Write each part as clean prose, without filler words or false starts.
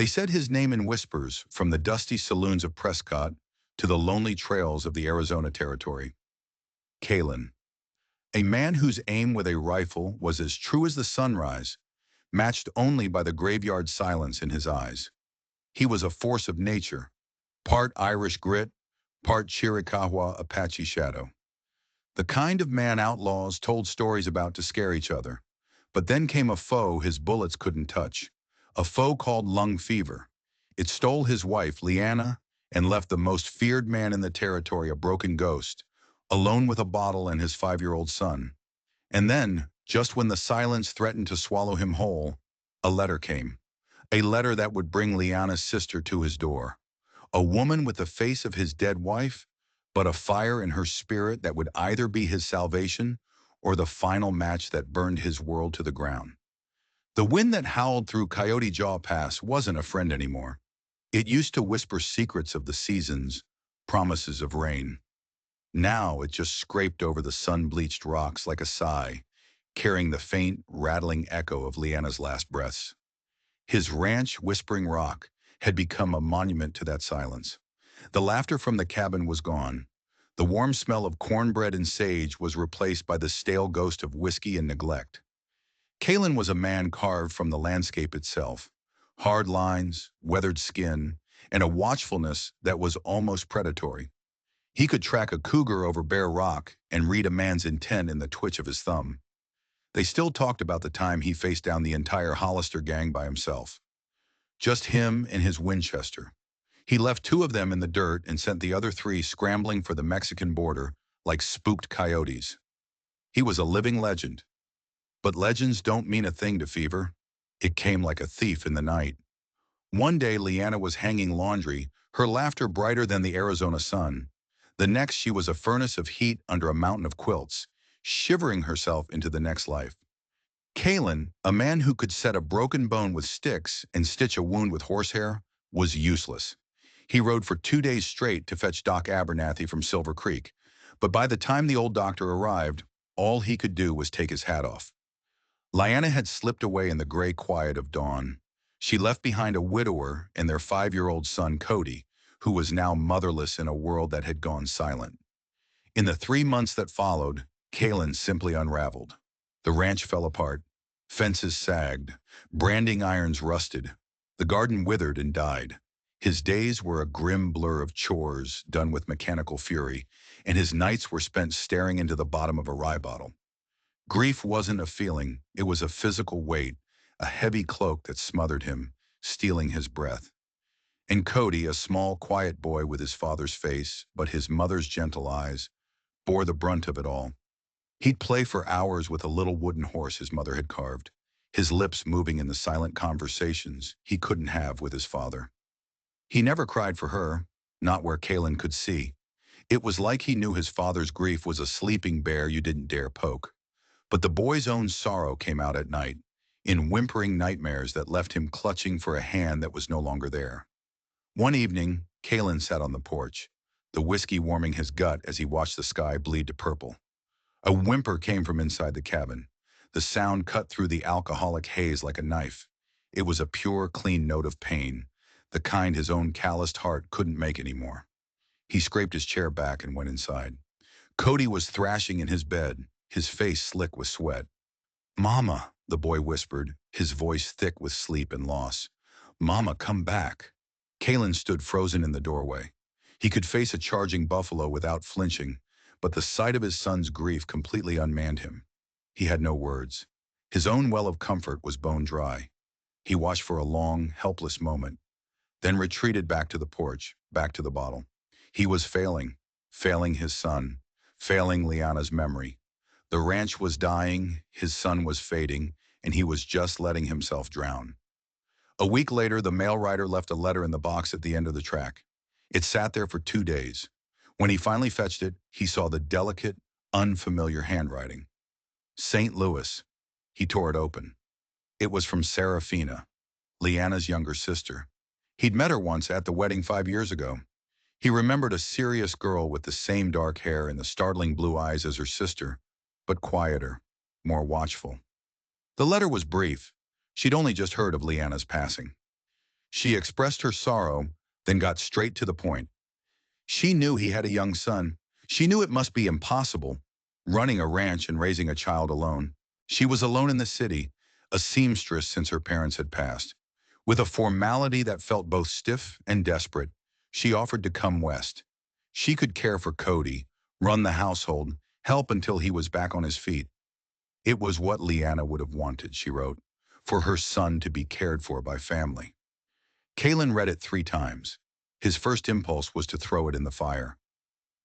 They said his name in whispers from the dusty saloons of Prescott to the lonely trails of the Arizona Territory. Kalen, a man whose aim with a rifle was as true as the sunrise, matched only by the graveyard silence in his eyes. He was a force of nature, part Irish grit, part Chiricahua Apache shadow. The kind of man outlaws told stories about to scare each other. But then came a foe his bullets couldn't touch, a foe called lung fever. It stole his wife, Leanna, and left the most feared man in the territory a broken ghost, alone with a bottle and his 5-year-old son. And then, just when the silence threatened to swallow him whole, a letter came. A letter that would bring Leanna's sister to his door. A woman with the face of his dead wife, but a fire in her spirit that would either be his salvation or the final match that burned his world to the ground. The wind that howled through Coyote Jaw Pass wasn't a friend anymore. It used to whisper secrets of the seasons, promises of rain. Now it just scraped over the sun-bleached rocks like a sigh, carrying the faint, rattling echo of Leanna's last breaths. His ranch, Whispering Rock, had become a monument to that silence. The laughter from the cabin was gone. The warm smell of cornbread and sage was replaced by the stale ghost of whiskey and neglect. Kalen was a man carved from the landscape itself. Hard lines, weathered skin, and a watchfulness that was almost predatory. He could track a cougar over bare rock and read a man's intent in the twitch of his thumb. They still talked about the time he faced down the entire Hollister gang by himself. Just him and his Winchester. He left 2 of them in the dirt and sent the other 3 scrambling for the Mexican border like spooked coyotes. He was a living legend. But legends don't mean a thing to Fever. It came like a thief in the night. One day Leanna was hanging laundry, her laughter brighter than the Arizona sun. The next she was a furnace of heat under a mountain of quilts, shivering herself into the next life. Kalen, a man who could set a broken bone with sticks and stitch a wound with horsehair, was useless. He rode for 2 days straight to fetch Doc Abernathy from Silver Creek, but by the time the old doctor arrived, all he could do was take his hat off. Leanna had slipped away in the gray quiet of dawn. She left behind a widower and their 5-year-old son, Cody, who was now motherless in a world that had gone silent. In the 3 months that followed, Kalen simply unraveled. The ranch fell apart. Fences sagged. Branding irons rusted. The garden withered and died. His days were a grim blur of chores done with mechanical fury, and his nights were spent staring into the bottom of a rye bottle. Grief wasn't a feeling, it was a physical weight, a heavy cloak that smothered him, stealing his breath. And Cody, a small, quiet boy with his father's face, but his mother's gentle eyes, bore the brunt of it all. He'd play for hours with a little wooden horse his mother had carved, his lips moving in the silent conversations he couldn't have with his father. He never cried for her, not where Kalen could see. It was like he knew his father's grief was a sleeping bear you didn't dare poke. But the boy's own sorrow came out at night, in whimpering nightmares that left him clutching for a hand that was no longer there. One evening, Kalen sat on the porch, the whiskey warming his gut as he watched the sky bleed to purple. A whimper came from inside the cabin. The sound cut through the alcoholic haze like a knife. It was a pure, clean note of pain, the kind his own calloused heart couldn't make anymore. He scraped his chair back and went inside. Cody was thrashing in his bed, his face slick with sweat. "Mama," the boy whispered, his voice thick with sleep and loss. "Mama, come back." Kalen stood frozen in the doorway. He could face a charging buffalo without flinching, but the sight of his son's grief completely unmanned him. He had no words. His own well of comfort was bone dry. He watched for a long, helpless moment, then retreated back to the porch, back to the bottle. He was failing his son, failing Liana's memory. The ranch was dying, his son was fading, and he was just letting himself drown. A week later, the mail rider left a letter in the box at the end of the track. It sat there for 2 days. When he finally fetched it, he saw the delicate, unfamiliar handwriting. St. Louis. He tore it open. It was from Serafina, Leanna's younger sister. He'd met her once at the wedding 5 years ago. He remembered a serious girl with the same dark hair and the startling blue eyes as her sister, but quieter, more watchful. The letter was brief. She'd only just heard of Leanna's passing. She expressed her sorrow, then got straight to the point. She knew he had a young son. She knew it must be impossible, running a ranch and raising a child alone. She was alone in the city, a seamstress since her parents had passed. With a formality that felt both stiff and desperate, she offered to come west. She could care for Cody, run the household, help until he was back on his feet. It was what Leanna would have wanted, she wrote, for her son to be cared for by family. Kalen read it 3 times. His first impulse was to throw it in the fire.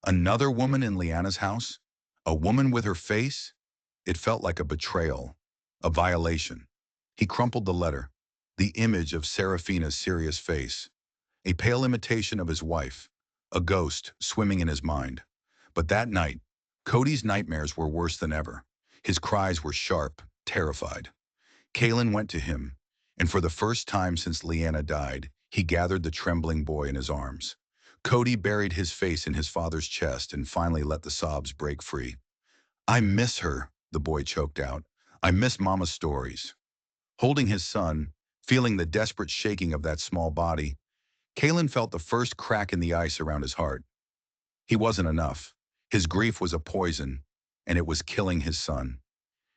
Another woman in Leanna's house? A woman with her face? It felt like a betrayal, a violation. He crumpled the letter, the image of Serafina's serious face, a pale imitation of his wife, a ghost swimming in his mind. But that night, Cody's nightmares were worse than ever. His cries were sharp, terrified. Kalen went to him, and for the first time since Leanna died, he gathered the trembling boy in his arms. Cody buried his face in his father's chest and finally let the sobs break free. "I miss her," the boy choked out. "I miss Mama's stories." Holding his son, feeling the desperate shaking of that small body, Kalen felt the first crack in the ice around his heart. He wasn't enough. His grief was a poison, and it was killing his son.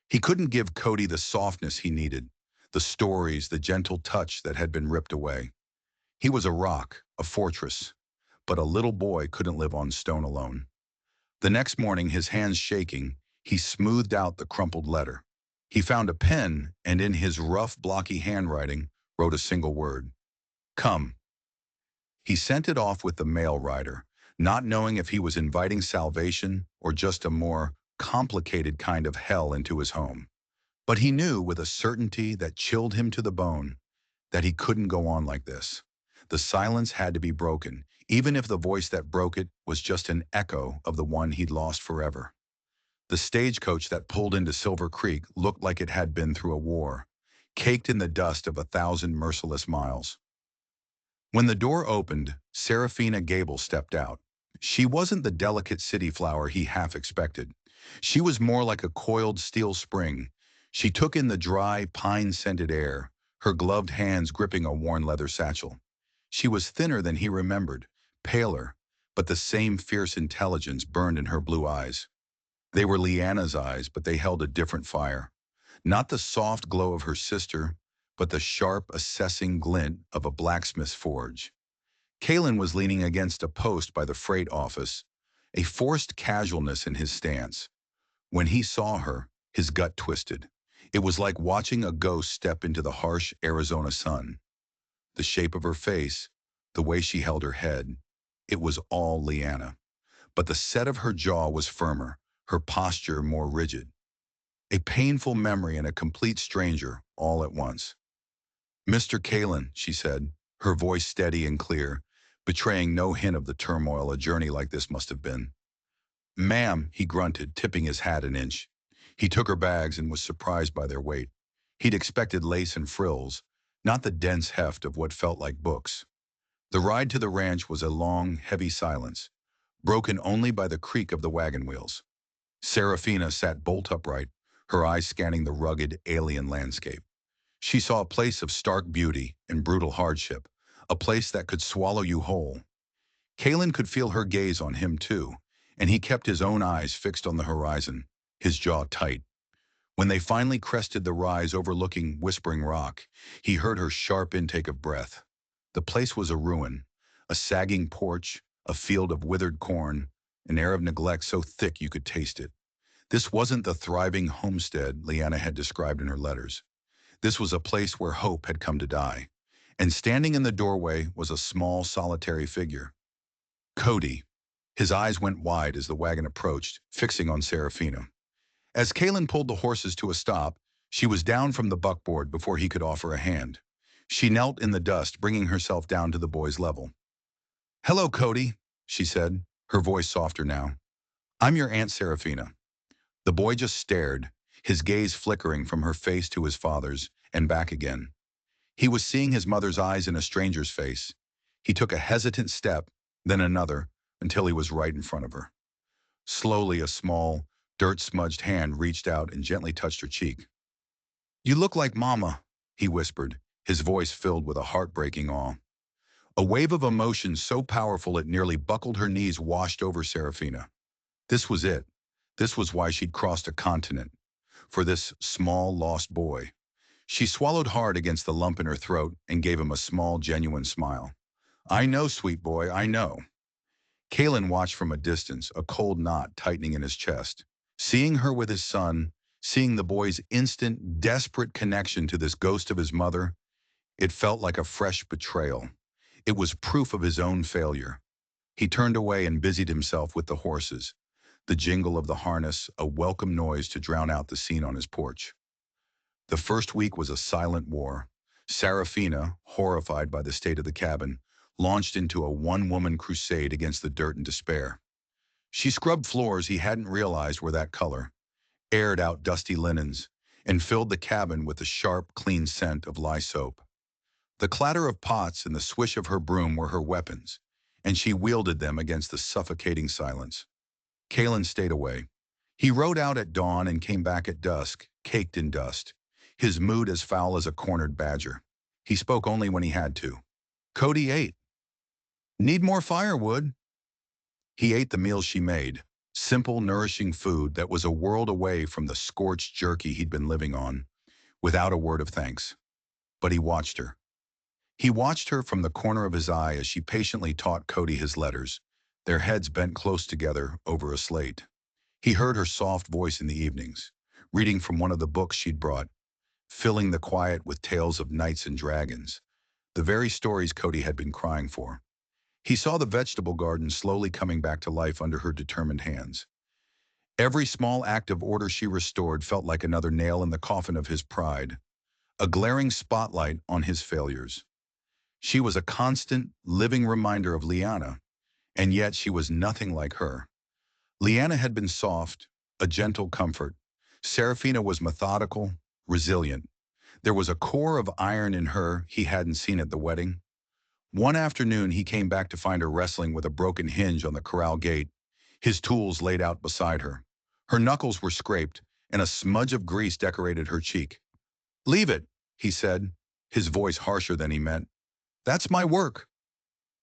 He couldn't give Cody the softness he needed, the stories, the gentle touch that had been ripped away. He was a rock, a fortress, but a little boy couldn't live on stone alone. The next morning, his hands shaking, he smoothed out the crumpled letter. He found a pen and in his rough, blocky handwriting wrote a single word: "Come." He sent it off with the mail rider, not knowing if he was inviting salvation or just a more complicated kind of hell into his home. But he knew with a certainty that chilled him to the bone that he couldn't go on like this. The silence had to be broken, even if the voice that broke it was just an echo of the one he'd lost forever. The stagecoach that pulled into Silver Creek looked like it had been through a war, caked in the dust of 1,000 merciless miles. When the door opened, Serafina Gable stepped out. She wasn't the delicate city flower he half expected. She was more like a coiled steel spring. She took in the dry, pine-scented air, her gloved hands gripping a worn leather satchel. She was thinner than he remembered, paler, but the same fierce intelligence burned in her blue eyes. They were Leanna's eyes, but they held a different fire. Not the soft glow of her sister, but the sharp, assessing glint of a blacksmith's forge. Kalen was leaning against a post by the freight office, a forced casualness in his stance. When he saw her, his gut twisted. It was like watching a ghost step into the harsh Arizona sun. The shape of her face, the way she held her head, it was all Leanna. But the set of her jaw was firmer, her posture more rigid. A painful memory and a complete stranger all at once. "Mr. Kalen," she said, her voice steady and clear, betraying no hint of the turmoil a journey like this must have been. "Ma'am," he grunted, tipping his hat an inch. He took her bags and was surprised by their weight. He'd expected lace and frills, not the dense heft of what felt like books. The ride to the ranch was a long, heavy silence, broken only by the creak of the wagon wheels. Serafina sat bolt upright, her eyes scanning the rugged, alien landscape. She saw a place of stark beauty and brutal hardship, a place that could swallow you whole. Kalen could feel her gaze on him too, and he kept his own eyes fixed on the horizon, his jaw tight. When they finally crested the rise overlooking Whispering Rock, he heard her sharp intake of breath. The place was a ruin, a sagging porch, a field of withered corn, an air of neglect so thick you could taste it. This wasn't the thriving homestead Leanna had described in her letters. This was a place where hope had come to die. And standing in the doorway was a small, solitary figure. Cody. His eyes went wide as the wagon approached, fixing on Serafina. As Kalen pulled the horses to a stop, she was down from the buckboard before he could offer a hand. She knelt in the dust, bringing herself down to the boy's level. "Hello, Cody," she said, her voice softer now. "I'm your Aunt Serafina." The boy just stared, his gaze flickering from her face to his father's and back again. He was seeing his mother's eyes in a stranger's face. He took a hesitant step, then another, until he was right in front of her. Slowly, a small, dirt-smudged hand reached out and gently touched her cheek. "You look like Mama," he whispered, his voice filled with a heartbreaking awe. A wave of emotion so powerful it nearly buckled her knees washed over Serafina. This was it. This was why she'd crossed a continent. For this small, lost boy. She swallowed hard against the lump in her throat and gave him a small, genuine smile. I know, sweet boy, I know. Kalen watched from a distance, a cold knot tightening in his chest. Seeing her with his son, seeing the boy's instant, desperate connection to this ghost of his mother, it felt like a fresh betrayal. It was proof of his own failure. He turned away and busied himself with the horses, the jingle of the harness, a welcome noise to drown out the scene on his porch. The first week was a silent war. Serafina, horrified by the state of the cabin, launched into a one-woman crusade against the dirt and despair. She scrubbed floors he hadn't realized were that color, aired out dusty linens, and filled the cabin with the sharp, clean scent of lye soap. The clatter of pots and the swish of her broom were her weapons, and she wielded them against the suffocating silence. Kalen stayed away. He rode out at dawn and came back at dusk, caked in dust, his mood as foul as a cornered badger. He spoke only when he had to. Cody ate. Need more firewood? He ate the meal she made, simple, nourishing food that was a world away from the scorched jerky he'd been living on, without a word of thanks. But he watched her. He watched her from the corner of his eye as she patiently taught Cody his letters, their heads bent close together over a slate. He heard her soft voice in the evenings, reading from one of the books she'd brought, filling the quiet with tales of knights and dragons, the very stories Cody had been crying for. He saw the vegetable garden slowly coming back to life under her determined hands. Every small act of order she restored felt like another nail in the coffin of his pride, a glaring spotlight on his failures. She was a constant, living reminder of Liana, and yet she was nothing like her. Liana had been soft, a gentle comfort. Serafina was methodical, resilient. There was a core of iron in her he hadn't seen at the wedding. One afternoon, he came back to find her wrestling with a broken hinge on the corral gate, his tools laid out beside her. Her knuckles were scraped, and a smudge of grease decorated her cheek. Leave it, he said, his voice harsher than he meant. That's my work.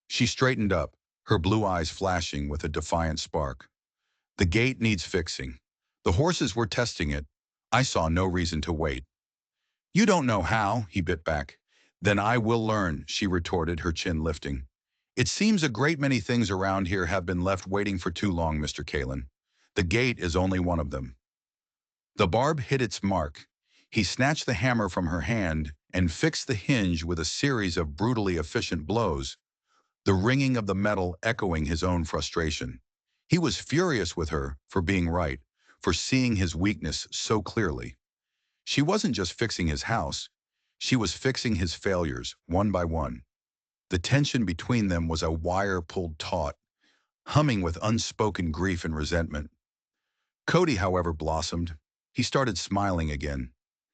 She straightened up, her blue eyes flashing with a defiant spark. The gate needs fixing. The horses were testing it. I saw no reason to wait. You don't know how, he bit back. Then I will learn, she retorted, her chin lifting. It seems a great many things around here have been left waiting for too long, Mr. Kalen. The gate is only one of them. The barb hit its mark. He snatched the hammer from her hand and fixed the hinge with a series of brutally efficient blows, the ringing of the metal echoing his own frustration. He was furious with her for being right, for seeing his weakness so clearly. She wasn't just fixing his house, she was fixing his failures, one by one. The tension between them was a wire pulled taut, humming with unspoken grief and resentment. Cody, however, blossomed. He started smiling again.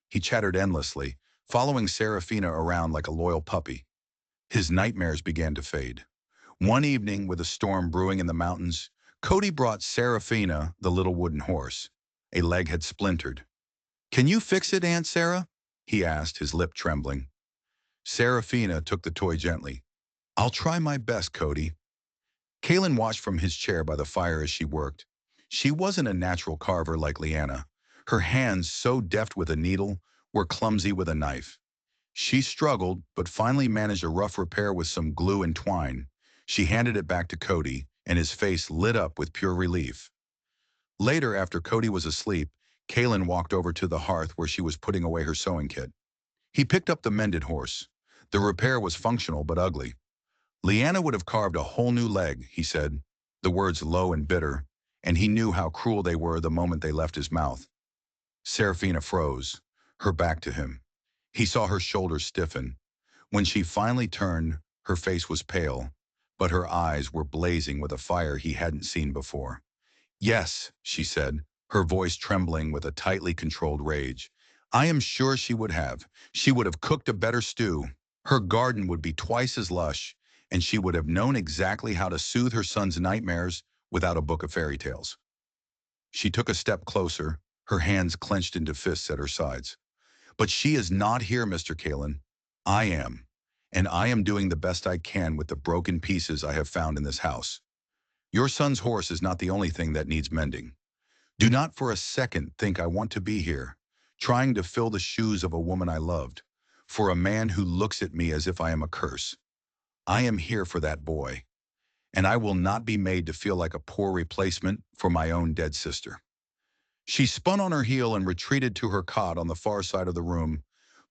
He chattered endlessly, following Serafina around like a loyal puppy. His nightmares began to fade. One evening, with a storm brewing in the mountains, Cody brought Serafina the little wooden horse. A leg had splintered. Can you fix it, Aunt Sarah? He asked, his lip trembling. Serafina took the toy gently. I'll try my best, Cody. Kalen watched from his chair by the fire as she worked. She wasn't a natural carver like Liana. Her hands, so deft with a needle, were clumsy with a knife. She struggled, but finally managed a rough repair with some glue and twine. She handed it back to Cody, and his face lit up with pure relief. Later, after Cody was asleep, Kalen walked over to the hearth where she was putting away her sewing kit. He picked up the mended horse. The repair was functional but ugly. Leanna would have carved a whole new leg, he said, the words low and bitter, and he knew how cruel they were the moment they left his mouth. Serafina froze, her back to him. He saw her shoulders stiffen. When she finally turned, her face was pale, but her eyes were blazing with a fire he hadn't seen before. Yes, she said, her voice trembling with a tightly controlled rage. I am sure she would have. She would have cooked a better stew. Her garden would be twice as lush, and she would have known exactly how to soothe her son's nightmares without a book of fairy tales. She took a step closer, her hands clenched into fists at her sides. But she is not here, Mr. Kalen. I am. And I am doing the best I can with the broken pieces I have found in this house. Your son's horse is not the only thing that needs mending. Do not for a second think I want to be here, trying to fill the shoes of a woman I loved, for a man who looks at me as if I am a curse. I am here for that boy, and I will not be made to feel like a poor replacement for my own dead sister. She spun on her heel and retreated to her cot on the far side of the room,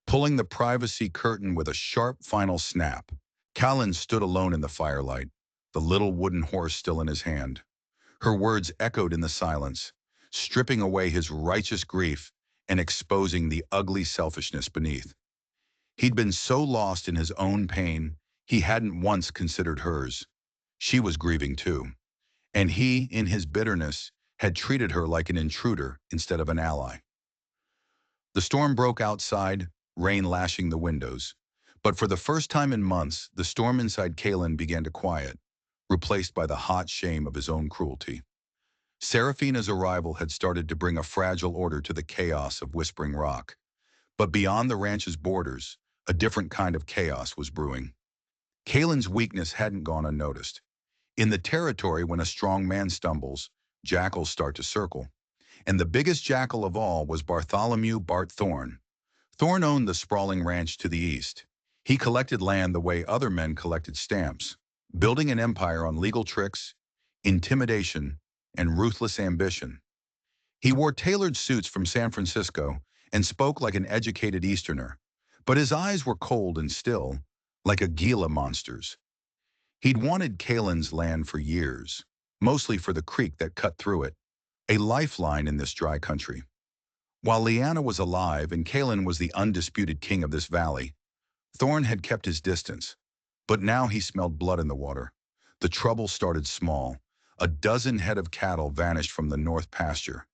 pulling the privacy curtain with a sharp final snap. Callan stood alone in the firelight, the little wooden horse still in his hand. Her words echoed in the silence, stripping away his righteous grief and exposing the ugly selfishness beneath. He'd been so lost in his own pain, he hadn't once considered hers. She was grieving too, and he, in his bitterness, had treated her like an intruder instead of an ally. The storm broke outside, rain lashing the windows. But for the first time in months, the storm inside Callan began to quiet, replaced by the hot shame of his own cruelty. Serafina's arrival had started to bring a fragile order to the chaos of Whispering Rock. But beyond the ranch's borders, a different kind of chaos was brewing. Callan's weakness hadn't gone unnoticed. In the territory, when a strong man stumbles, jackals start to circle. And the biggest jackal of all was Bartholomew Bart Thorne. Thorne owned the sprawling ranch to the east. He collected land the way other men collected stamps, building an empire on legal tricks, intimidation, and ruthless ambition. He wore tailored suits from San Francisco and spoke like an educated Easterner, but his eyes were cold and still, like a Gila monster's. He'd wanted Callan's land for years, mostly for the creek that cut through it, a lifeline in this dry country. While Leanna was alive and Callan was the undisputed king of this valley, Thorne had kept his distance. But now he smelled blood in the water. The trouble started small. A dozen head of cattle vanished from the north pasture.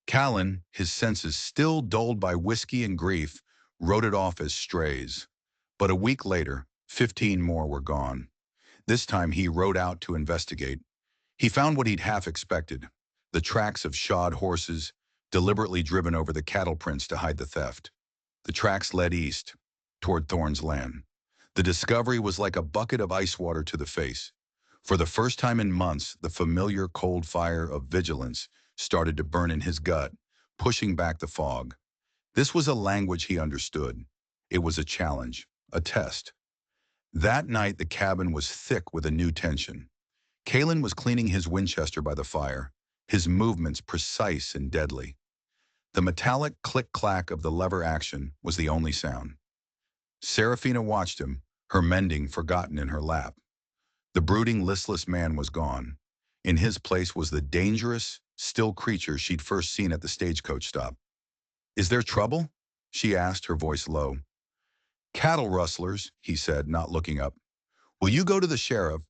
Callan, his senses still dulled by whiskey and grief, wrote it off as strays. But a week later, 15 more were gone. This time he rode out to investigate. He found what he'd half expected: the tracks of shod horses, deliberately driven over the cattle prints to hide the theft. The tracks led east, toward Thorne's land. The discovery was like a bucket of ice water to the face. For the first time in months, the familiar cold fire of vigilance started to burn in his gut, pushing back the fog. This was a language he understood. It was a challenge, a test. That night, the cabin was thick with a new tension. Callan was cleaning his Winchester by the fire, his movements precise and deadly. The metallic click-clack of the lever action was the only sound. Serafina watched him, her mending forgotten in her lap. The brooding, listless man was gone. In his place was the dangerous, still creature she'd first seen at the stagecoach stop. "Is there trouble?" she asked, her voice low. "Cattle rustlers," he said, not looking up. "Will you go to the sheriff?"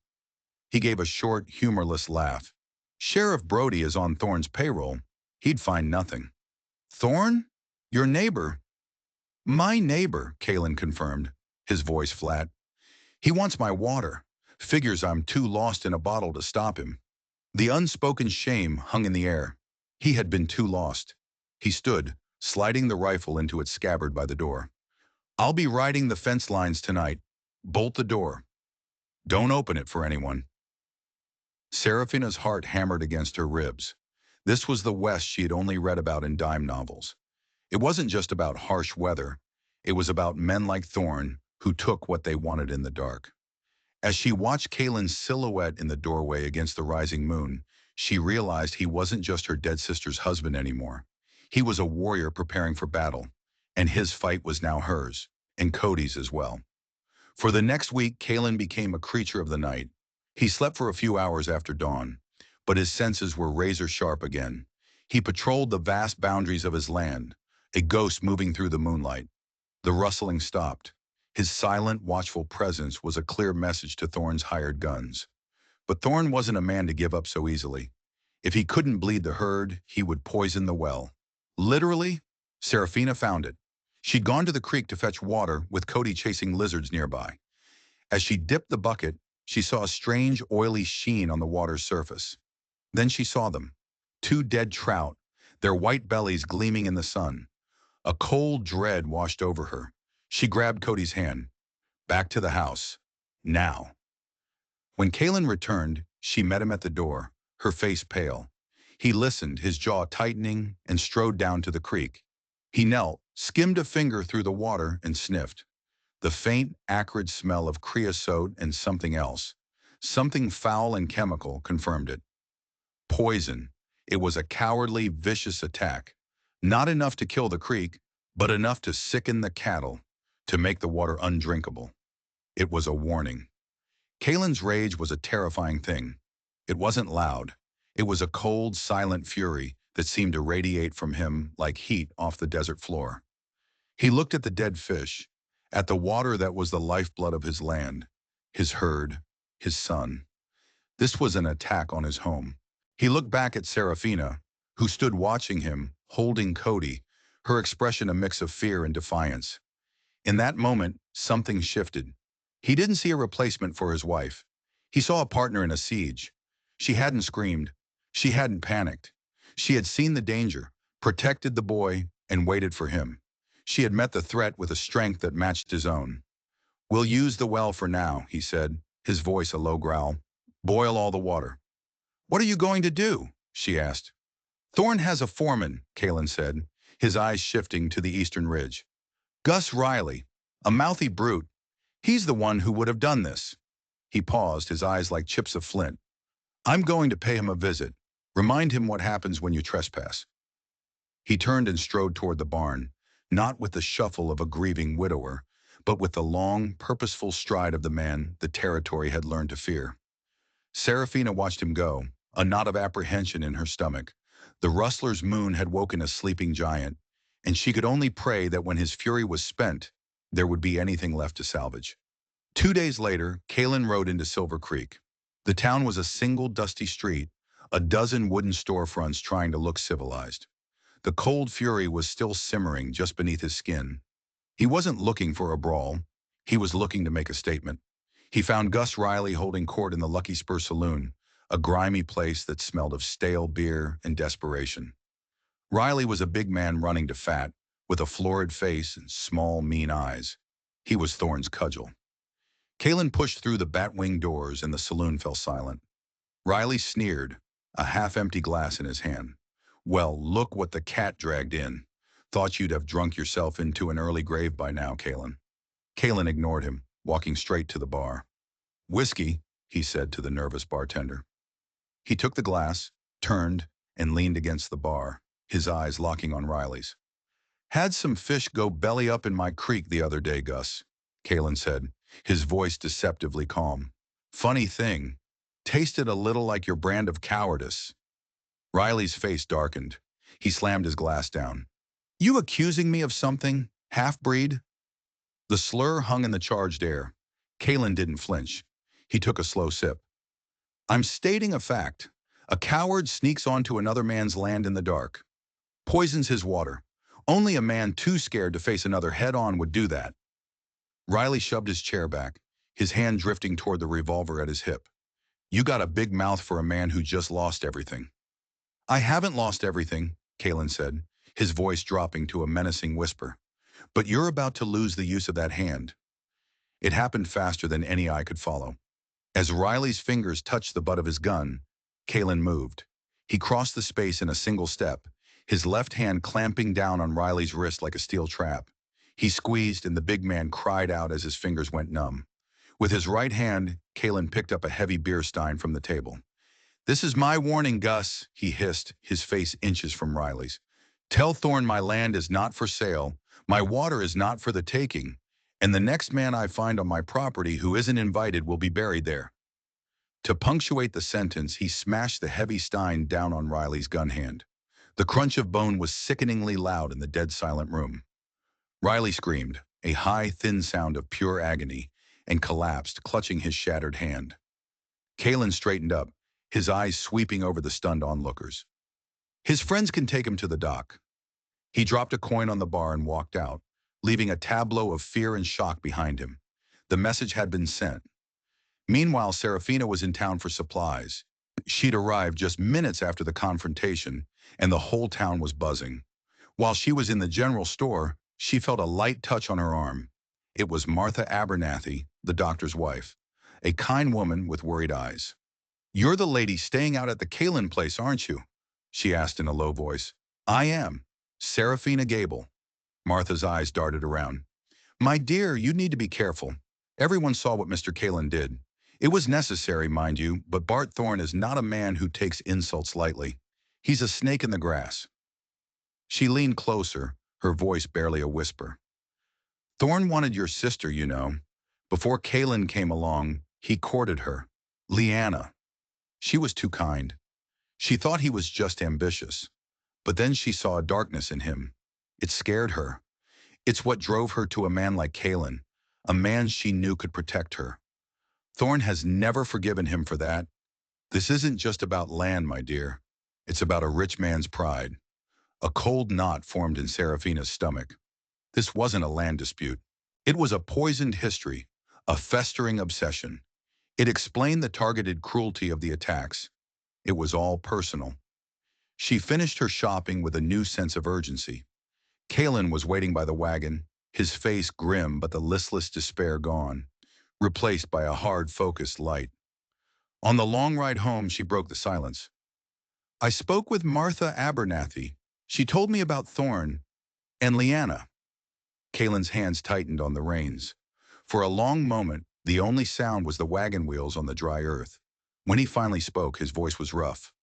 He gave a short, humorless laugh. "Sheriff Brody is on Thorne's payroll. He'd find nothing." "Thorne? Your neighbor?" "My neighbor," Callan confirmed, his voice flat. "He wants my water. Figures I'm too lost in a bottle to stop him." The unspoken shame hung in the air. He had been too lost. He stood, sliding the rifle into its scabbard by the door. "I'll be riding the fence lines tonight. Bolt the door. Don't open it for anyone." Serafina's heart hammered against her ribs. This was the West she had only read about in dime novels. It wasn't just about harsh weather. It was about men like Thorne who took what they wanted in the dark. As she watched Callan's silhouette in the doorway against the rising moon, she realized he wasn't just her dead sister's husband anymore. He was a warrior preparing for battle, and his fight was now hers, and Cody's as well. For the next week, Callan became a creature of the night. He slept for a few hours after dawn, but his senses were razor sharp again. He patrolled the vast boundaries of his land, a ghost moving through the moonlight. The rustling stopped. His silent, watchful presence was a clear message to Thorne's hired guns. But Thorne wasn't a man to give up so easily. If he couldn't bleed the herd, he would poison the well. Literally, Serafina found it. She'd gone to the creek to fetch water, with Cody chasing lizards nearby. As she dipped the bucket, she saw a strange, oily sheen on the water's surface. Then she saw them. Two dead trout, their white bellies gleaming in the sun. A cold dread washed over her. She grabbed Cody's hand. Back to the house. Now. When Kalen returned, she met him at the door, her face pale. He listened, his jaw tightening, and strode down to the creek. He knelt, skimmed a finger through the water, and sniffed. The faint, acrid smell of creosote and something else, something foul and chemical, confirmed it. Poison. It was a cowardly, vicious attack. Not enough to kill the creek, but enough to sicken the cattle, to make the water undrinkable. It was a warning. Kalen's rage was a terrifying thing. It wasn't loud. It was a cold, silent fury that seemed to radiate from him like heat off the desert floor. He looked at the dead fish, at the water that was the lifeblood of his land, his herd, his son. This was an attack on his home. He looked back at Serafina, who stood watching him, holding Cody, her expression a mix of fear and defiance. In that moment, something shifted. He didn't see a replacement for his wife. He saw a partner in a siege. She hadn't screamed. She hadn't panicked. She had seen the danger, protected the boy, and waited for him. She had met the threat with a strength that matched his own. "We'll use the well for now," he said, his voice a low growl. "Boil all the water." "What are you going to do?" she asked. "Thorne has a foreman," Kalen said, his eyes shifting to the eastern ridge. "Gus Riley, a mouthy brute. He's the one who would have done this." He paused, his eyes like chips of flint. "I'm going to pay him a visit. Remind him what happens when you trespass." He turned and strode toward the barn, not with the shuffle of a grieving widower, but with the long, purposeful stride of the man the territory had learned to fear. Serafina watched him go, a knot of apprehension in her stomach. The rustler's moon had woken a sleeping giant, and she could only pray that when his fury was spent, there would be anything left to salvage. 2 days later, Kalen rode into Silver Creek. The town was a single dusty street, a dozen wooden storefronts trying to look civilized. The cold fury was still simmering just beneath his skin. He wasn't looking for a brawl. He was looking to make a statement. He found Gus Riley holding court in the Lucky Spur Saloon, a grimy place that smelled of stale beer and desperation. Riley was a big man running to fat, with a florid face and small, mean eyes. He was Thorne's cudgel. Kalen pushed through the bat-wing doors and the saloon fell silent. Riley sneered, a half-empty glass in his hand. "Well, look what the cat dragged in. Thought you'd have drunk yourself into an early grave by now, Kalen." Kalen ignored him, walking straight to the bar. "Whiskey," he said to the nervous bartender. He took the glass, turned, and leaned against the bar, his eyes locking on Riley's. "Had some fish go belly up in my creek the other day, Gus," Kalen said, his voice deceptively calm. "Funny thing, tasted a little like your brand of cowardice." Riley's face darkened. He slammed his glass down. "You accusing me of something, half-breed?" The slur hung in the charged air. Kalen didn't flinch. He took a slow sip. "I'm stating a fact. A coward sneaks onto another man's land in the dark. Poisons his water. Only a man too scared to face another head-on would do that." Riley shoved his chair back, his hand drifting toward the revolver at his hip. "You got a big mouth for a man who just lost everything." "I haven't lost everything," Kalen said, his voice dropping to a menacing whisper. "But you're about to lose the use of that hand." It happened faster than any eye could follow. As Riley's fingers touched the butt of his gun, Kalen moved. He crossed the space in a single step, his left hand clamping down on Riley's wrist like a steel trap. He squeezed, and the big man cried out as his fingers went numb. With his right hand, Kalen picked up a heavy beer stein from the table. "This is my warning, Gus," he hissed, his face inches from Riley's. "Tell Thorne my land is not for sale, my water is not for the taking, and the next man I find on my property who isn't invited will be buried there." To punctuate the sentence, he smashed the heavy stein down on Riley's gun hand. The crunch of bone was sickeningly loud in the dead silent room. Riley screamed, a high, thin sound of pure agony, and collapsed, clutching his shattered hand. Kalen straightened up, his eyes sweeping over the stunned onlookers. "His friends can take him to the dock." He dropped a coin on the bar and walked out, leaving a tableau of fear and shock behind him. The message had been sent. Meanwhile, Serafina was in town for supplies. She'd arrived just minutes after the confrontation, and the whole town was buzzing. While she was in the general store, she felt a light touch on her arm. It was Martha Abernathy, the doctor's wife, a kind woman with worried eyes. "You're the lady staying out at the Kalin place, aren't you?" she asked in a low voice. "I am. Serafina Gable." Martha's eyes darted around. "My dear, you need to be careful. Everyone saw what Mr. Kalin did. It was necessary, mind you, but Bart Thorne is not a man who takes insults lightly. He's a snake in the grass." She leaned closer, her voice barely a whisper. "Thorne wanted your sister, you know. Before Kalin came along, he courted her. Leanna. She was too kind. She thought he was just ambitious. But then she saw a darkness in him. It scared her. It's what drove her to a man like Kalin, a man she knew could protect her. Thorne has never forgiven him for that. This isn't just about land, my dear. It's about a rich man's pride." A cold knot formed in Serafina's stomach. This wasn't a land dispute. It was a poisoned history, a festering obsession. It explained the targeted cruelty of the attacks. It was all personal. She finished her shopping with a new sense of urgency. Kalin was waiting by the wagon, his face grim but the listless despair gone, replaced by a hard, focused light. On the long ride home, she broke the silence. "I spoke with Martha Abernathy. She told me about Thorne and Leanna." Kalen's hands tightened on the reins. For a long moment, the only sound was the wagon wheels on the dry earth. When he finally spoke, his voice was rough.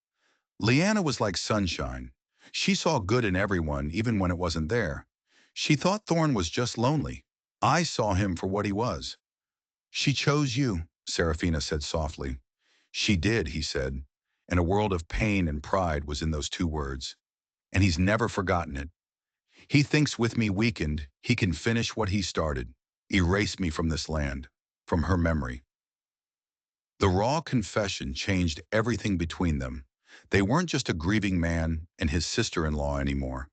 "Leanna was like sunshine. She saw good in everyone, even when it wasn't there. She thought Thorne was just lonely. I saw him for what he was." "She chose you," Serafina said softly. "She did," he said, and a world of pain and pride was in those two words. And he's never forgotten it. He thinks with me weakened, he can finish what he started, erase me from this land, from her memory. The raw confession changed everything between them. They weren't just a grieving man and his sister-in-law anymore.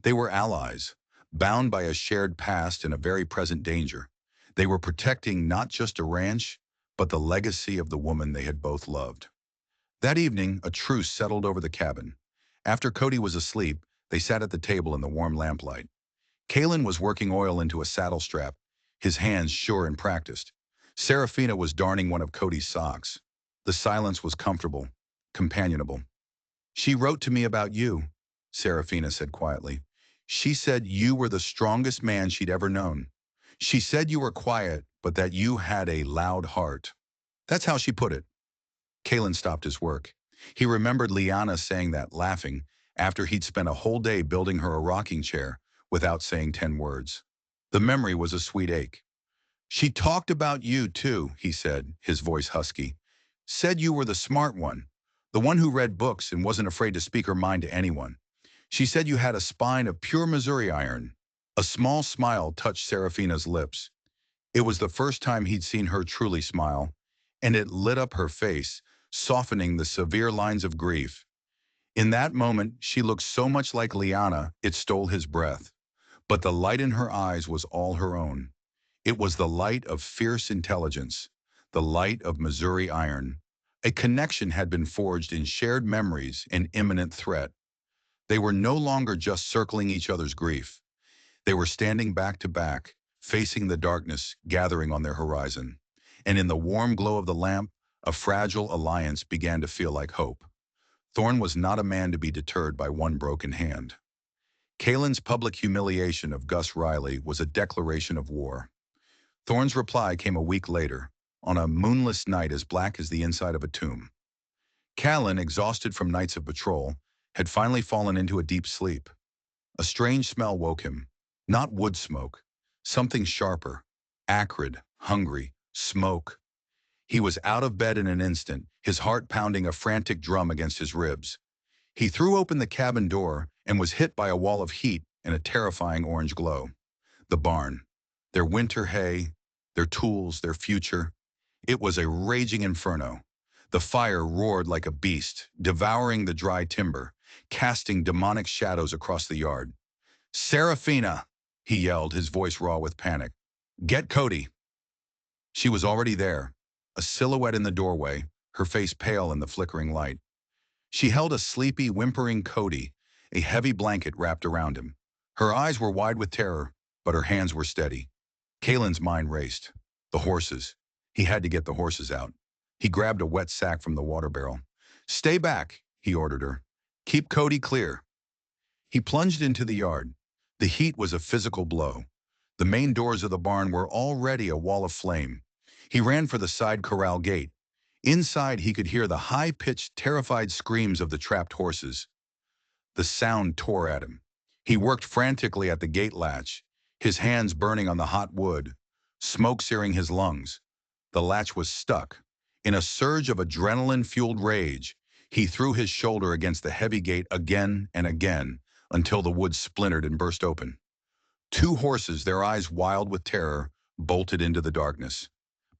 They were allies, bound by a shared past and a very present danger. They were protecting not just a ranch, but the legacy of the woman they had both loved. That evening, a truce settled over the cabin. After Cody was asleep, they sat at the table in the warm lamplight. Kalin was working oil into a saddle strap, his hands sure and practiced. Serafina was darning one of Cody's socks. The silence was comfortable, companionable. "She wrote to me about you," Serafina said quietly. "She said you were the strongest man she'd ever known. She said you were quiet, but that you had a loud heart. That's how she put it." Kalin stopped his work. He remembered Liana saying that, laughing, after he'd spent a whole day building her a rocking chair without saying 10 words. The memory was a sweet ache. "She talked about you, too," he said, his voice husky. "Said you were the smart one, the one who read books and wasn't afraid to speak her mind to anyone. She said you had a spine of pure Missouri iron." A small smile touched Serafina's lips. It was the first time he'd seen her truly smile, and it lit up her face, softening the severe lines of grief. In that moment, she looked so much like Liana, it stole his breath. But the light in her eyes was all her own. It was the light of fierce intelligence, the light of Missouri iron. A connection had been forged in shared memories and imminent threat. They were no longer just circling each other's grief. They were standing back to back, facing the darkness gathering on their horizon. And in the warm glow of the lamp, a fragile alliance began to feel like hope. Thorne was not a man to be deterred by one broken hand. Kalen's public humiliation of Gus Riley was a declaration of war. Thorne's reply came a week later, on a moonless night as black as the inside of a tomb. Callan, exhausted from nights of patrol, had finally fallen into a deep sleep. A strange smell woke him. Not wood smoke. Something sharper. Acrid, hungry, smoke. He was out of bed in an instant, his heart pounding a frantic drum against his ribs. He threw open the cabin door and was hit by a wall of heat and a terrifying orange glow. The barn. Their winter hay, their tools, their future. It was a raging inferno. The fire roared like a beast, devouring the dry timber, casting demonic shadows across the yard. "Serafina!" he yelled, his voice raw with panic. "Get Cody!" She was already there, a silhouette in the doorway, her face pale in the flickering light. She held a sleepy, whimpering Cody, a heavy blanket wrapped around him. Her eyes were wide with terror, but her hands were steady. Kalen's mind raced. The horses. He had to get the horses out. He grabbed a wet sack from the water barrel. "Stay back," he ordered her. "Keep Cody clear." He plunged into the yard. The heat was a physical blow. The main doors of the barn were already a wall of flame. He ran for the side corral gate. Inside, he could hear the high-pitched, terrified screams of the trapped horses. The sound tore at him. He worked frantically at the gate latch, his hands burning on the hot wood, smoke searing his lungs. The latch was stuck. In a surge of adrenaline-fueled rage, he threw his shoulder against the heavy gate again and again until the wood splintered and burst open. Two horses, their eyes wild with terror, bolted into the darkness.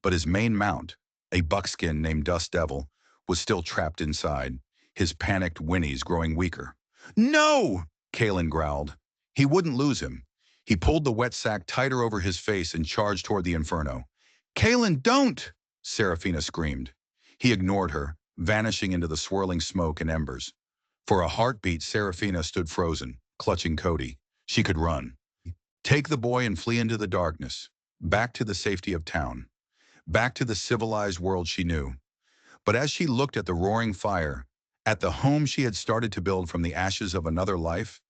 But his main mount, a buckskin named Dust Devil, was still trapped inside, his panicked whinnies growing weaker. "No!" Kalen growled. He wouldn't lose him. He pulled the wet sack tighter over his face and charged toward the inferno. "Kalen, don't!" Serafina screamed. He ignored her, vanishing into the swirling smoke and embers. For a heartbeat, Serafina stood frozen, clutching Cody. She could run. Take the boy and flee into the darkness, back to the safety of town, back to the civilized world she knew. But as she looked at the roaring fire, at the home she had started to build from the ashes of another life,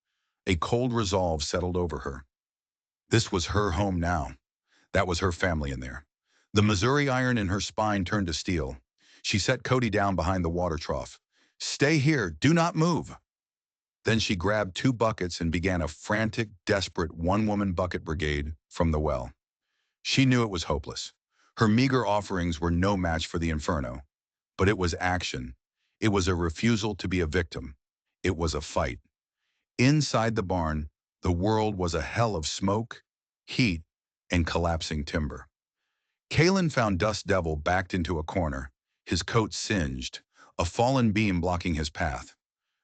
a cold resolve settled over her. This was her home now. That was her family in there. The Missouri iron in her spine turned to steel. She set Cody down behind the water trough. "Stay here, do not move." Then she grabbed two buckets and began a frantic, desperate one-woman bucket brigade from the well. She knew it was hopeless. Her meager offerings were no match for the inferno. But it was action. It was a refusal to be a victim. It was a fight. Inside the barn, the world was a hell of smoke, heat, and collapsing timber. Kalen found Dust Devil backed into a corner, his coat singed, a fallen beam blocking his path.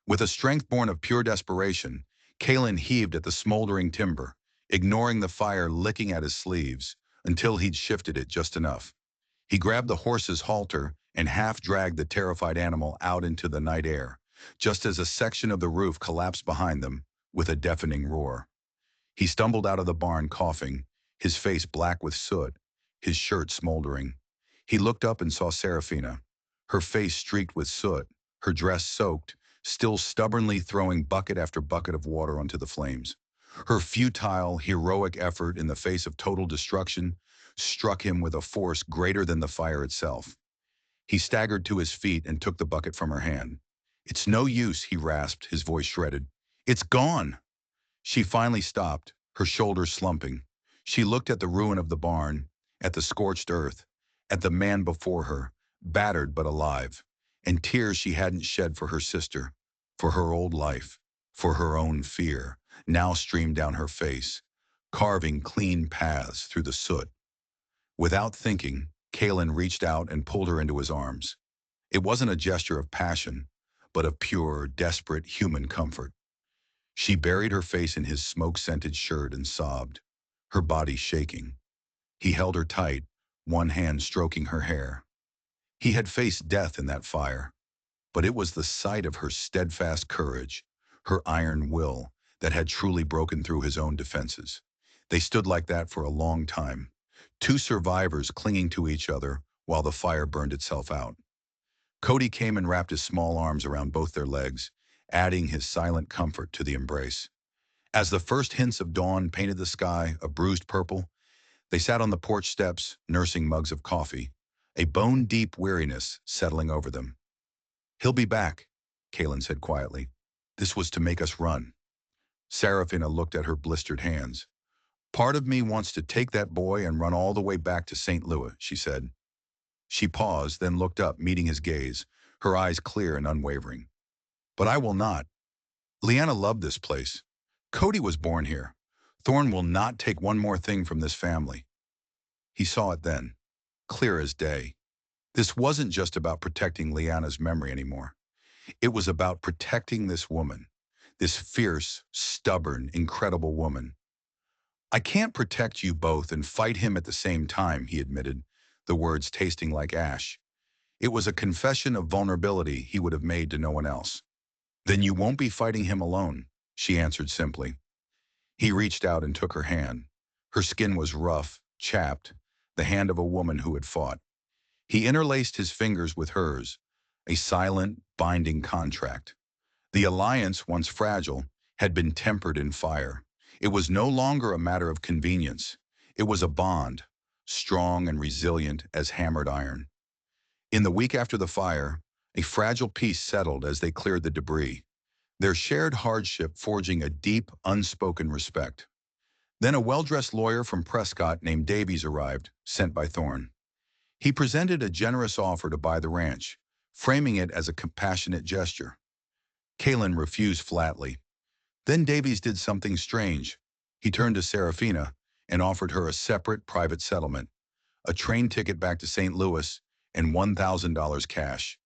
With a strength born of pure desperation, Kalen heaved at the smoldering timber, ignoring the fire licking at his sleeves, until he'd shifted it just enough. He grabbed the horse's halter and half-dragged the terrified animal out into the night air, just as a section of the roof collapsed behind them with a deafening roar. He stumbled out of the barn coughing, his face black with soot, his shirt smoldering. He looked up and saw Serafina, her face streaked with soot, her dress soaked, still stubbornly throwing bucket after bucket of water onto the flames. Her futile, heroic effort in the face of total destruction struck him with a force greater than the fire itself. He staggered to his feet and took the bucket from her hand. "It's no use," he rasped, his voice shredded. "It's gone." She finally stopped, her shoulders slumping. She looked at the ruin of the barn, at the scorched earth, at the man before her, battered but alive, and tears she hadn't shed for her sister, for her old life, for her own fear, now streamed down her face, carving clean paths through the soot. Without thinking, Kalen reached out and pulled her into his arms. It wasn't a gesture of passion, but of pure, desperate human comfort. She buried her face in his smoke-scented shirt and sobbed, her body shaking. He held her tight, one hand stroking her hair. He had faced death in that fire, but it was the sight of her steadfast courage, her iron will, that had truly broken through his own defenses. They stood like that for a long time, two survivors clinging to each other while the fire burned itself out. Cody came and wrapped his small arms around both their legs, adding his silent comfort to the embrace. As the first hints of dawn painted the sky a bruised purple, they sat on the porch steps, nursing mugs of coffee, a bone-deep weariness settling over them. "He'll be back," Kalen said quietly. "This was to make us run." Serafina looked at her blistered hands. "Part of me wants to take that boy and run all the way back to St. Louis," she said. She paused, then looked up, meeting his gaze, her eyes clear and unwavering. "But I will not. Leanna loved this place. Cody was born here. Thorn will not take one more thing from this family." He saw it then, clear as day. This wasn't just about protecting Leanna's memory anymore. It was about protecting this woman, this fierce, stubborn, incredible woman. "I can't protect you both and fight him at the same time," he admitted, the words tasting like ash. It was a confession of vulnerability he would have made to no one else. "Then you won't be fighting him alone," she answered simply. He reached out and took her hand. Her skin was rough, chapped, the hand of a woman who had fought. He interlaced his fingers with hers, a silent, binding contract. The alliance, once fragile, had been tempered in fire. It was no longer a matter of convenience. It was a bond, strong and resilient as hammered iron. In the week after the fire, a fragile peace settled as they cleared the debris, their shared hardship forging a deep, unspoken respect. Then a well-dressed lawyer from Prescott named Davies arrived, sent by Thorne. He presented a generous offer to buy the ranch, framing it as a compassionate gesture. Kalen refused flatly. Then Davies did something strange. He turned to Serafina and offered her a separate private settlement, a train ticket back to St. Louis, and $1,000 cash,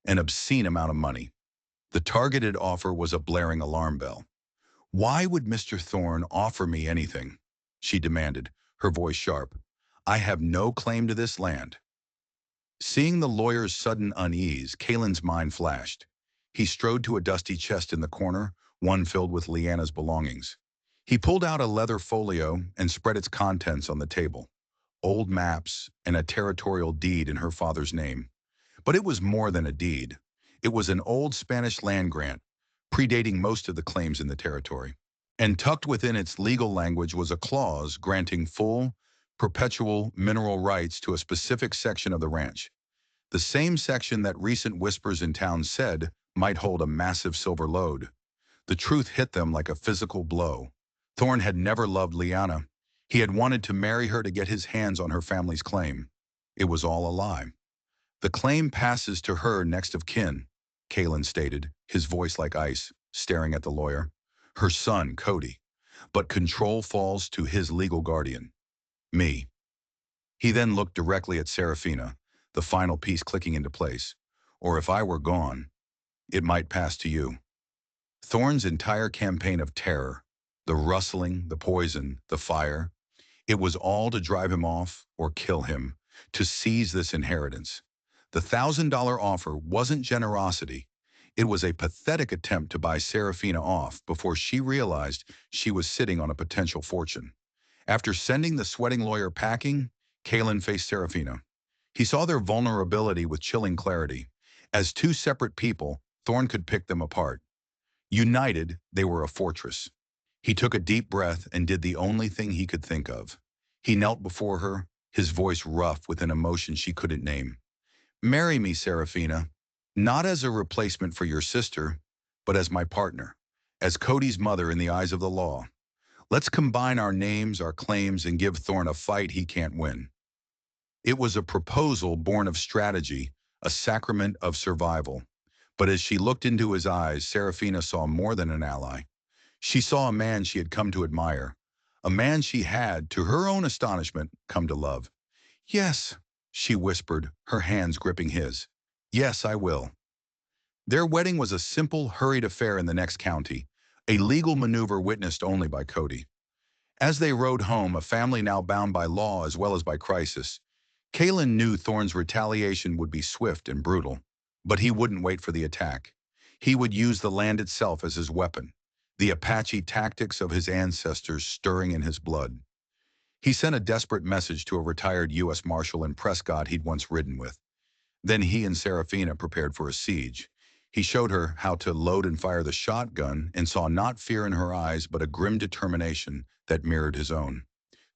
an obscene amount of money. The targeted offer was a blaring alarm bell. "Why would Mr. Thorne offer me anything?" she demanded, her voice sharp. "I have no claim to this land." Seeing the lawyer's sudden unease, Kalen's mind flashed. He strode to a dusty chest in the corner, one filled with Leanna's belongings. He pulled out a leather folio and spread its contents on the table. Old maps and a territorial deed in her father's name. But it was more than a deed. It was an old Spanish land grant, predating most of the claims in the territory. And tucked within its legal language was a clause granting full, perpetual mineral rights to a specific section of the ranch. The same section that recent whispers in town said might hold a massive silver lode. The truth hit them like a physical blow. Thorne had never loved Liana. He had wanted to marry her to get his hands on her family's claim. It was all a lie. "The claim passes to her next of kin," Kalen stated, his voice like ice, staring at the lawyer. "Her son, Cody. But control falls to his legal guardian, me." He then looked directly at Serafina, the final piece clicking into place. "Or if I were gone, it might pass to you." Thorne's entire campaign of terror, the rustling, the poison, the fire, it was all to drive him off or kill him, to seize this inheritance. The $1,000 offer wasn't generosity. It was a pathetic attempt to buy Serafina off before she realized she was sitting on a potential fortune. After sending the sweating lawyer packing, Kalen faced Serafina. He saw their vulnerability with chilling clarity. As two separate people, Thorne could pick them apart. United, they were a fortress. He took a deep breath and did the only thing he could think of. He knelt before her, his voice rough with an emotion she couldn't name. "Marry me, Serafina, not as a replacement for your sister, but as my partner, as Cody's mother in the eyes of the law. Let's combine our names, our claims, and give Thorne a fight he can't win." It was a proposal born of strategy, a sacrament of survival. But as she looked into his eyes, Serafina saw more than an ally. She saw a man she had come to admire, a man she had, to her own astonishment, come to love. "Yes," she whispered, her hands gripping his. "Yes, I will." Their wedding was a simple, hurried affair in the next county, a legal maneuver witnessed only by Cody. As they rode home, a family now bound by law as well as by crisis, Kalen knew Thorne's retaliation would be swift and brutal, but he wouldn't wait for the attack. He would use the land itself as his weapon, the Apache tactics of his ancestors stirring in his blood. He sent a desperate message to a retired U.S. Marshal in Prescott he'd once ridden with. Then he and Serafina prepared for a siege. He showed her how to load and fire the shotgun and saw not fear in her eyes but a grim determination that mirrored his own.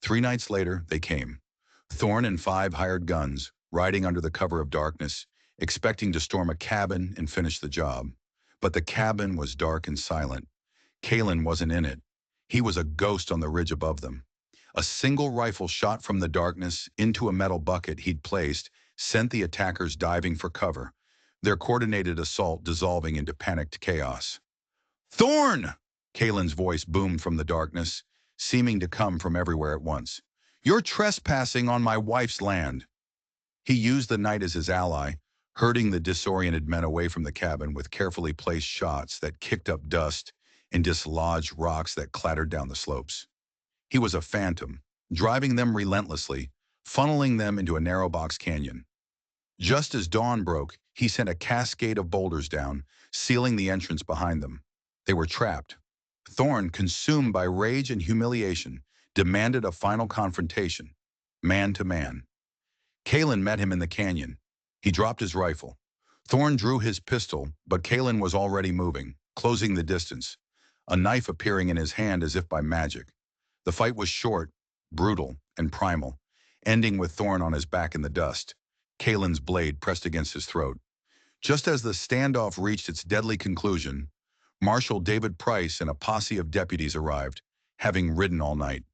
3 nights later, they came. Thorne and 5 hired guns, riding under the cover of darkness, expecting to storm a cabin and finish the job. But the cabin was dark and silent. Kalen wasn't in it. He was a ghost on the ridge above them. A single rifle shot from the darkness into a metal bucket he'd placed sent the attackers diving for cover, their coordinated assault dissolving into panicked chaos. "Thorne!" Kalen's voice boomed from the darkness, seeming to come from everywhere at once. "You're trespassing on my wife's land." He used the night as his ally, herding the disoriented men away from the cabin with carefully placed shots that kicked up dust and dislodged rocks that clattered down the slopes. He was a phantom, driving them relentlessly, funneling them into a narrow box canyon. Just as dawn broke, he sent a cascade of boulders down, sealing the entrance behind them. They were trapped. Thorne, consumed by rage and humiliation, demanded a final confrontation. man to man. Kalen met him in the canyon. He dropped his rifle. Thorne drew his pistol, but Kalen was already moving, closing the distance, a knife appearing in his hand as if by magic. The fight was short, brutal, and primal, ending with Thorne on his back in the dust, Kalen's blade pressed against his throat. Just as the standoff reached its deadly conclusion, Marshal David Price and a posse of deputies arrived, having ridden all night.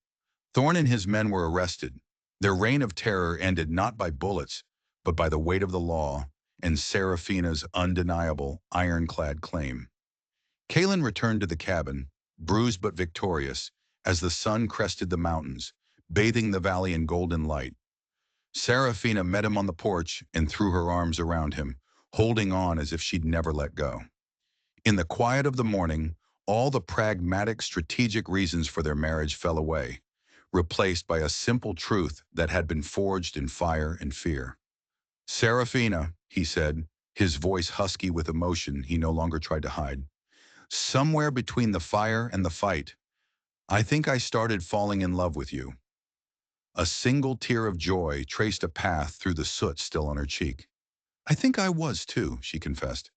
Thorne and his men were arrested. Their reign of terror ended not by bullets, but by the weight of the law and Serafina's undeniable, ironclad claim. Kalen returned to the cabin, bruised but victorious, as the sun crested the mountains, bathing the valley in golden light. Serafina met him on the porch and threw her arms around him, holding on as if she'd never let go. In the quiet of the morning, all the pragmatic, strategic reasons for their marriage fell away, replaced by a simple truth that had been forged in fire and fear. "Serafina," he said, his voice husky with emotion he no longer tried to hide, "somewhere between the fire and the fight, I think I started falling in love with you." A single tear of joy traced a path through the soot still on her cheek. "I think I was too," she confessed.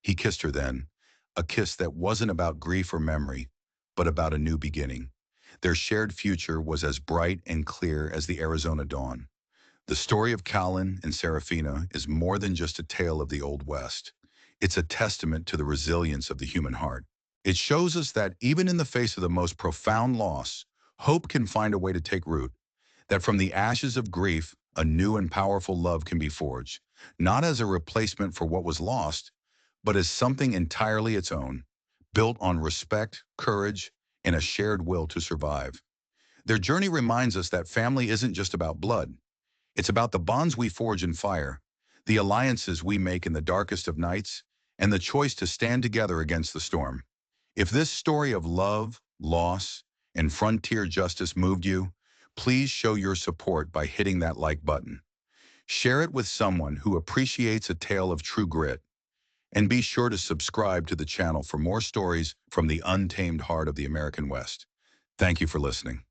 He kissed her then, a kiss that wasn't about grief or memory, but about a new beginning. Their shared future was as bright and clear as the Arizona dawn. The story of Callan and Serafina is more than just a tale of the Old West. It's a testament to the resilience of the human heart. It shows us that even in the face of the most profound loss, hope can find a way to take root, that from the ashes of grief, a new and powerful love can be forged, not as a replacement for what was lost, but as something entirely its own, built on respect, courage, and a shared will to survive. Their journey reminds us that family isn't just about blood. It's about the bonds we forge in fire, the alliances we make in the darkest of nights, and the choice to stand together against the storm. If this story of love, loss, and frontier justice moved you, please show your support by hitting that like button. Share it with someone who appreciates a tale of true grit. And be sure to subscribe to the channel for more stories from the untamed heart of the American West. Thank you for listening.